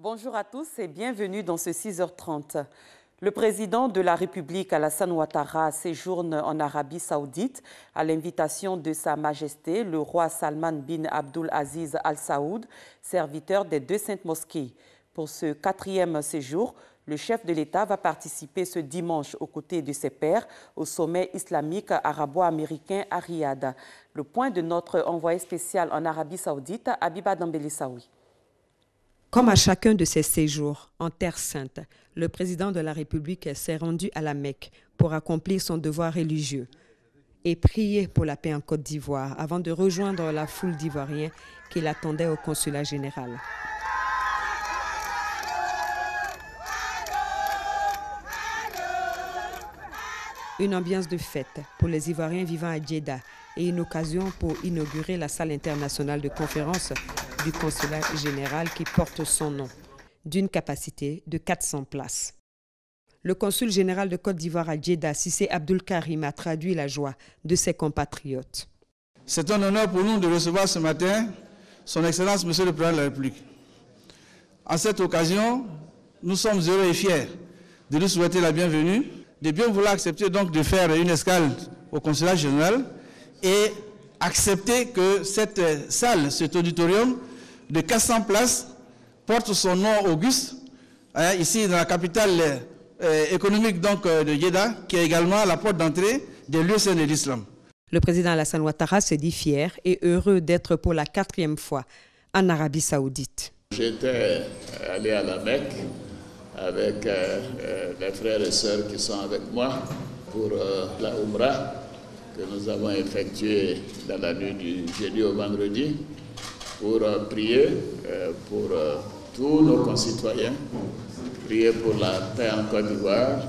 Bonjour à tous et bienvenue dans ce 6h30. Le président de la République, Alassane Ouattara, séjourne en Arabie Saoudite à l'invitation de Sa Majesté, le roi Salman bin Abdul Aziz Al Saoud, serviteur des deux saintes mosquées. Pour ce 4e séjour, le chef de l'État va participer ce dimanche aux côtés de ses pairs au sommet islamique arabo-américain à Riyad. Le point de notre envoyé spécial en Arabie Saoudite, Abiba Dambélé-Saoui. Comme à chacun de ses séjours en Terre Sainte, le président de la République s'est rendu à la Mecque pour accomplir son devoir religieux et prier pour la paix en Côte d'Ivoire avant de rejoindre la foule d'Ivoiriens qui l'attendaient au consulat général. Une ambiance de fête pour les Ivoiriens vivant à Djeddah et une occasion pour inaugurer la salle internationale de conférence du consulat général qui porte son nom, d'une capacité de 400 places. Le consul général de Côte d'Ivoire à Djeddah, Cissé Abdoul Karim, a traduit la joie de ses compatriotes. C'est un honneur pour nous de recevoir ce matin Son Excellence Monsieur le Président de la République. En cette occasion, nous sommes heureux et fiers de lui souhaiter la bienvenue, de bien vouloir accepter donc de faire une escale au consulat général et accepter que cette salle, cet auditorium de 400 places porte son nom auguste, ici dans la capitale économique donc, de Djeddah, qui est également la porte d'entrée des lieux saints de l'islam. Le président Alassane Ouattara se dit fier et heureux d'être pour la 4e fois en Arabie Saoudite. J'étais allé à la Mecque avec les frères et sœurs qui sont avec moi pour la Umrah que nous avons effectuée dans la nuit du jeudi au vendredi pour prier pour tous nos concitoyens, prier pour la paix en Côte d'Ivoire,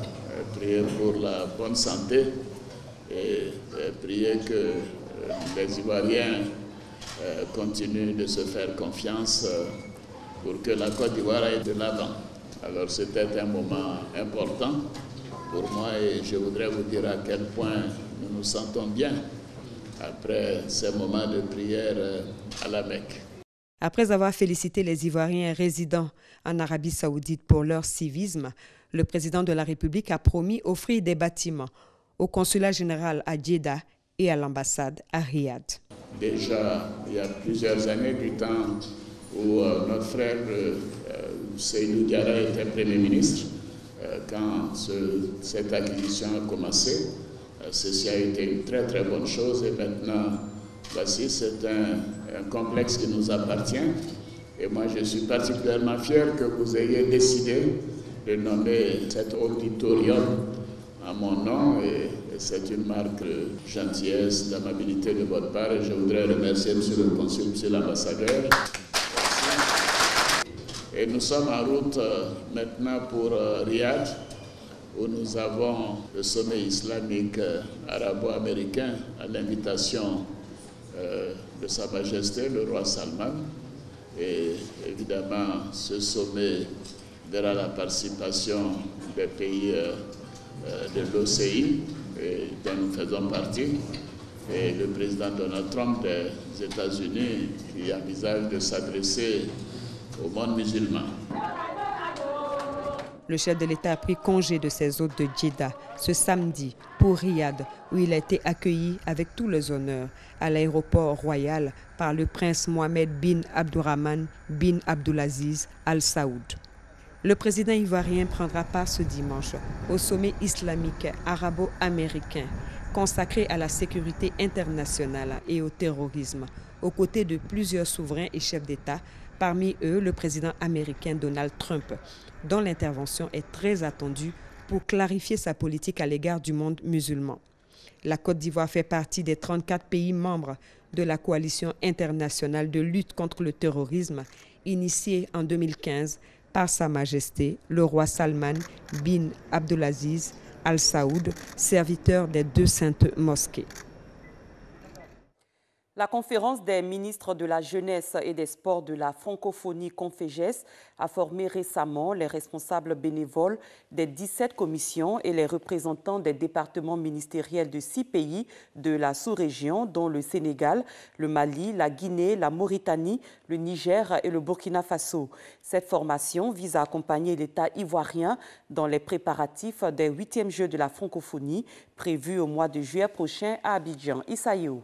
prier pour la bonne santé et prier que les Ivoiriens continuent de se faire confiance pour que la Côte d'Ivoire aille de l'avant. Alors c'était un moment important pour moi et je voudrais vous dire à quel point nous nous sentons bien après ces moments de prière à la Mecque. Après avoir félicité les Ivoiriens résidant en Arabie Saoudite pour leur civisme, le président de la République a promis offrir des bâtiments au consulat général à Djeddah et à l'ambassade à Riyad. Déjà, il y a plusieurs années, du temps où notre frère Seydou Diarra était Premier ministre, quand cette acquisition a commencé, ceci a été une très très bonne chose et maintenant, voici, c'est un complexe qui nous appartient et moi je suis particulièrement fier que vous ayez décidé de nommer cet auditorium à mon nom et c'est une marque de gentillesse, d'amabilité de votre part et je voudrais remercier Monsieur le Consul, Monsieur l'Ambassadeur. Et nous sommes en route maintenant pour Riyad, où nous avons le sommet islamique arabo-américain à l'invitation de Sa Majesté, le roi Salman. Et évidemment, ce sommet verra la participation des pays de l'OCI, dont nous faisons partie, et le président Donald Trump des États-Unis qui envisage de s'adresser au monde musulman. Le chef de l'État a pris congé de ses hôtes de Djeddah ce samedi pour Riyad, où il a été accueilli avec tous les honneurs à l'aéroport royal par le prince Mohamed bin Abdurrahman bin Abdulaziz Al Saoud. Le président ivoirien prendra part ce dimanche au sommet islamique arabo-américain consacré à la sécurité internationale et au terrorisme, aux côtés de plusieurs souverains et chefs d'État, parmi eux le président américain Donald Trump, dont l'intervention est très attendue pour clarifier sa politique à l'égard du monde musulman. La Côte d'Ivoire fait partie des 34 pays membres de la coalition internationale de lutte contre le terrorisme, initiée en 2015 par Sa Majesté, le roi Salman bin Abdulaziz Al Saoud, serviteur des deux saintes mosquées. La conférence des ministres de la Jeunesse et des Sports de la francophonie CONFEJES a formé récemment les responsables bénévoles des 17 commissions et les représentants des départements ministériels de 6 pays de la sous-région, dont le Sénégal, le Mali, la Guinée, la Mauritanie, le Niger et le Burkina Faso. Cette formation vise à accompagner l'État ivoirien dans les préparatifs des 8e Jeux de la francophonie prévus au mois de juillet prochain à Abidjan. Issaïo.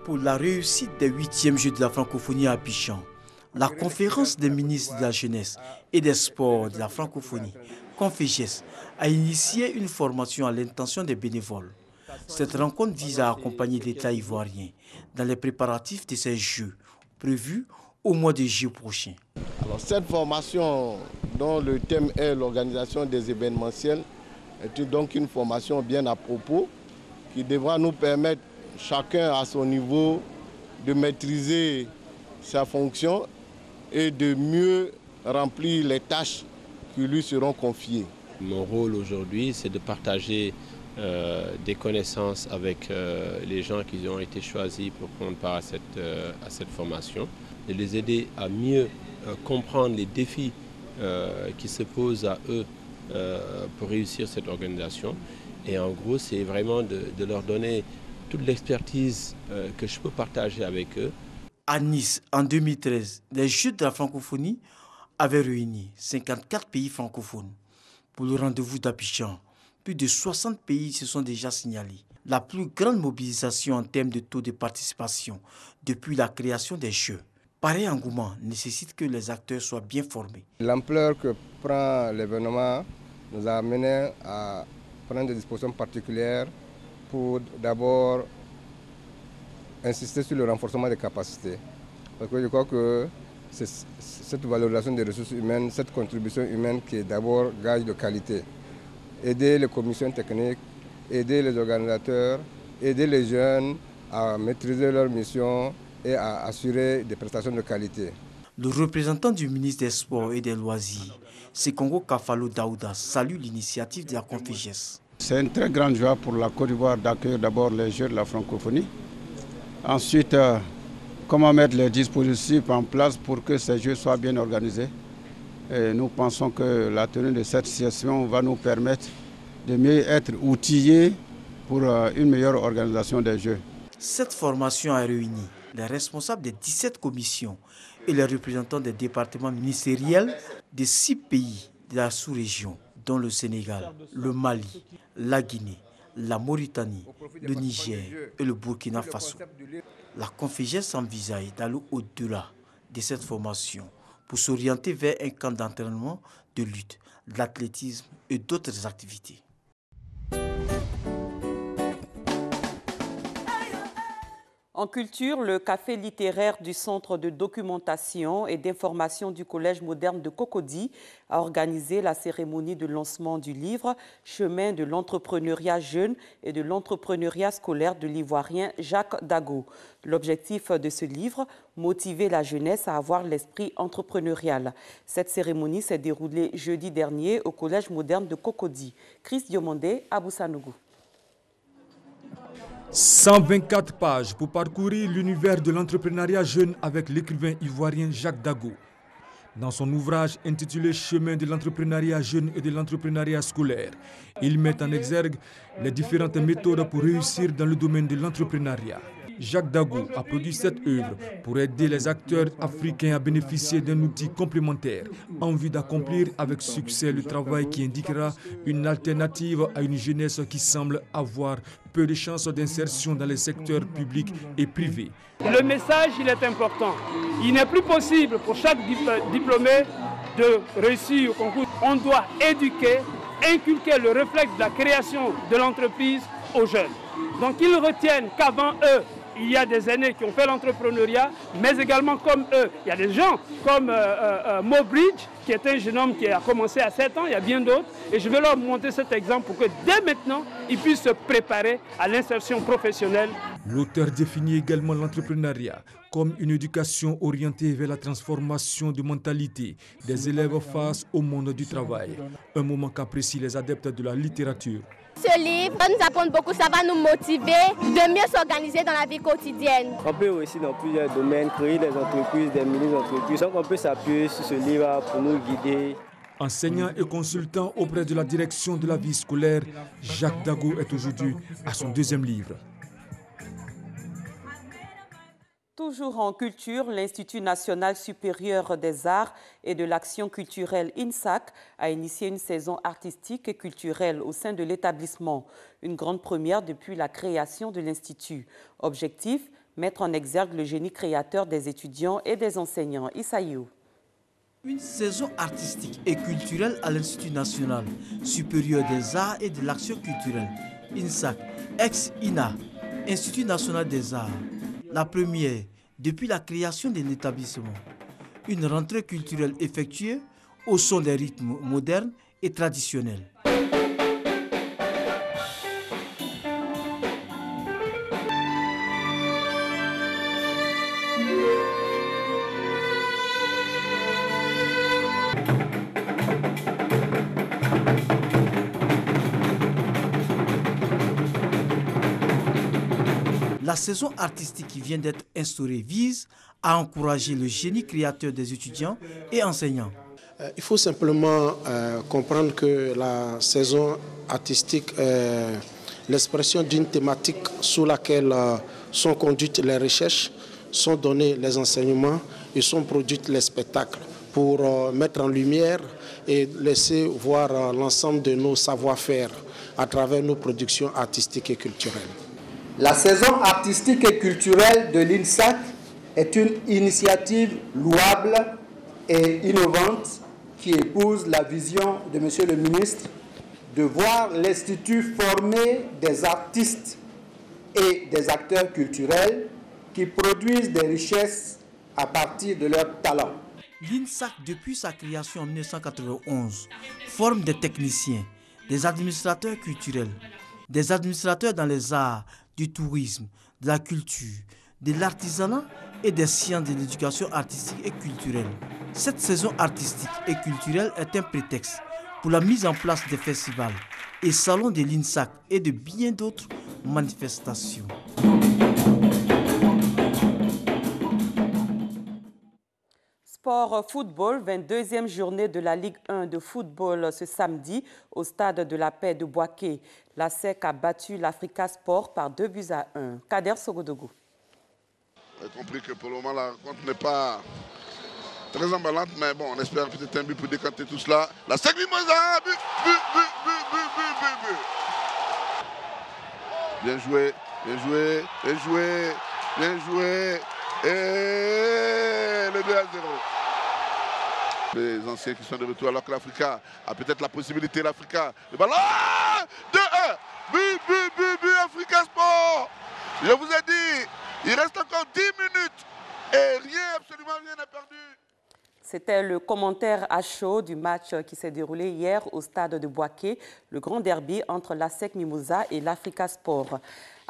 Pour la réussite des 8e Jeux de la francophonie à Abidjan, la conférence des ministres de la Jeunesse et des Sports de la francophonie, CONFEJES, a initié une formation à l'intention des bénévoles. Cette rencontre vise à accompagner l'État ivoirien dans les préparatifs de ces Jeux prévus au mois de juillet prochain. Alors, cette formation, dont le thème est l'organisation des événementiels, est donc une formation bien à propos qui devra nous permettre, chacun à son niveau, de maîtriser sa fonction et de mieux remplir les tâches qui lui seront confiées. Mon rôle aujourd'hui, c'est de partager des connaissances avec les gens qui ont été choisis pour prendre part à cette formation, de les aider à mieux comprendre les défis qui se posent à eux pour réussir cette organisation. Et en gros, c'est vraiment de leur donner toute l'expertise que je peux partager avec eux. À Nice, en 2013, les Jeux de la francophonie avaient réuni 54 pays francophones. Pour le rendez-vous d'Abidjan, plus de 60 pays se sont déjà signalés. La plus grande mobilisation en termes de taux de participation depuis la création des Jeux. Pareil engouement nécessite que les acteurs soient bien formés. L'ampleur que prend l'événement nous a amené à prendre des dispositions particulières pour d'abord insister sur le renforcement des capacités. Parce que je crois que c'est cette valorisation des ressources humaines, cette contribution humaine qui est d'abord gage de qualité. Aider les commissions techniques, aider les organisateurs, aider les jeunes à maîtriser leur mission et à assurer des prestations de qualité. Le représentant du ministre des Sports et des Loisirs, Sekongo Kafalo Daouda, salue l'initiative de la CONFEJES. C'est une très grande joie pour la Côte d'Ivoire d'accueillir d'abord les Jeux de la francophonie. Ensuite, comment mettre les dispositifs en place pour que ces Jeux soient bien organisés. Et nous pensons que la tenue de cette session va nous permettre de mieux être outillés pour une meilleure organisation des Jeux. Cette formation a réuni les responsables des 17 commissions et les représentants des départements ministériels des 6 pays de la sous-région, dont le Sénégal, le Mali, la Guinée, la Mauritanie, le Niger et le Burkina Faso. La CONFEJES envisage d'aller au-delà de cette formation pour s'orienter vers un camp d'entraînement, de lutte, d'athlétisme et d'autres activités. En culture, le café littéraire du Centre de documentation et d'information du Collège moderne de Cocody a organisé la cérémonie de lancement du livre « Chemin de l'entrepreneuriat jeune et de l'entrepreneuriat scolaire » de l'Ivoirien Jacques Dago. L'objectif de ce livre, motiver la jeunesse à avoir l'esprit entrepreneurial. Cette cérémonie s'est déroulée jeudi dernier au Collège moderne de Cocody. Chris Diomandé, Aboussanougou. 124 pages pour parcourir l'univers de l'entrepreneuriat jeune avec l'écrivain ivoirien Jacques Dago. Dans son ouvrage intitulé « Chemin de l'entrepreneuriat jeune et de l'entrepreneuriat scolaire », il met en exergue les différentes méthodes pour réussir dans le domaine de l'entrepreneuriat. Jacques Dago a produit cette œuvre pour aider les acteurs africains à bénéficier d'un outil complémentaire en vue d'accomplir avec succès le travail qui indiquera une alternative à une jeunesse qui semble avoir peu de chances d'insertion dans les secteurs publics et privés. Le message, il est important. Il n'est plus possible pour chaque diplômé de réussir au concours. On doit éduquer, inculquer le réflexe de la création de l'entreprise aux jeunes. Donc ils retiennent qu'avant eux, il y a des aînés qui ont fait l'entrepreneuriat, mais également comme eux, il y a des gens comme Mobridge, qui est un jeune homme qui a commencé à 7 ans, il y a bien d'autres, et je vais leur montrer cet exemple pour que dès maintenant, ils puissent se préparer à l'insertion professionnelle. L'auteur définit également l'entrepreneuriat comme une éducation orientée vers la transformation de mentalité des élèves face au monde du travail, un moment qu'apprécient les adeptes de la littérature. Ce livre va nous apprendre beaucoup, ça va nous motiver de mieux s'organiser dans la vie quotidienne. On peut aussi dans plusieurs domaines créer des entreprises, des mini-entreprises. Donc on peut s'appuyer sur ce livre pour nous guider. Enseignant et consultant auprès de la direction de la vie scolaire, Jacques Dago est aujourd'hui à son 2e livre. Toujours en culture, l'Institut national supérieur des arts et de l'action culturelle INSAC a initié une saison artistique et culturelle au sein de l'établissement. Une grande première depuis la création de l'Institut. Objectif, mettre en exergue le génie créateur des étudiants et des enseignants. Issaïou. Une saison artistique et culturelle à l'Institut national supérieur des arts et de l'action culturelle, INSAC, ex-INA, Institut national des arts. La première depuis la création de l'établissement. Une rentrée culturelle effectuée au son des rythmes modernes et traditionnels. La saison artistique qui vient d'être instaurée vise à encourager le génie créateur des étudiants et enseignants. Il faut simplement comprendre que la saison artistique est l'expression d'une thématique sous laquelle sont conduites les recherches, sont donnés les enseignements et sont produits les spectacles pour mettre en lumière et laisser voir l'ensemble de nos savoir-faire à travers nos productions artistiques et culturelles. La saison artistique et culturelle de l'INSAC est une initiative louable et innovante qui épouse la vision de M. le ministre de voir l'Institut former des artistes et des acteurs culturels qui produisent des richesses à partir de leurs talents. L'INSAC, depuis sa création en 1991, forme des techniciens, des administrateurs culturels, des administrateurs dans les arts, du tourisme, de la culture, de l'artisanat et des sciences de l'éducation artistique et culturelle. Cette saison artistique et culturelle est un prétexte pour la mise en place des festivals et salons de l'INSAC et de bien d'autres manifestations. Sport football, 22e journée de la Ligue 1 de football ce samedi au stade de la Paix de Boaké. La SEC a battu l'Africa Sport par 2-1. Kader Sogodougou. On a compris que pour le moment la rencontre n'est pas très emballante, mais bon, on espère peut-être un but pour décanter tout cela. La SEC Mimosa, but. Bien joué, bien joué, bien joué, bien joué. Et le 2-0. Les anciens qui sont de retour alors que l'Africa a peut-être la possibilité, l'Africa. Le ballon 2-1. But, Africa Sport. Je vous ai dit, il reste encore 10 minutes et absolument rien n'est perdu. C'était le commentaire à chaud du match qui s'est déroulé hier au stade de Boaké, le grand derby entre l'ASEC Mimosa et l'Africa Sport.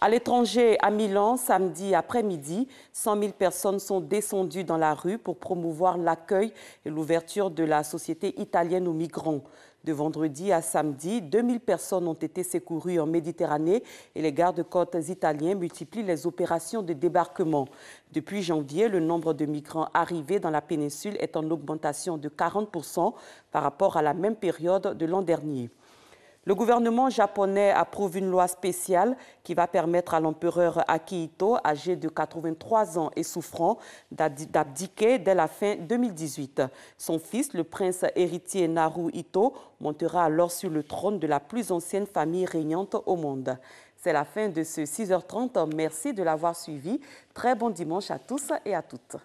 À l'étranger, à Milan, samedi après-midi, 100 000 personnes sont descendues dans la rue pour promouvoir l'accueil et l'ouverture de la société italienne aux migrants. De vendredi à samedi, 2000 personnes ont été secourues en Méditerranée et les gardes-côtes italiens multiplient les opérations de débarquement. Depuis janvier, le nombre de migrants arrivés dans la péninsule est en augmentation de 40% par rapport à la même période de l'an dernier. Le gouvernement japonais approuve une loi spéciale qui va permettre à l'empereur Akihito, âgé de 83 ans et souffrant, d'abdiquer dès la fin 2018. Son fils, le prince héritier Naruhito, montera alors sur le trône de la plus ancienne famille régnante au monde. C'est la fin de ce 6h30. Merci de l'avoir suivi. Très bon dimanche à tous et à toutes.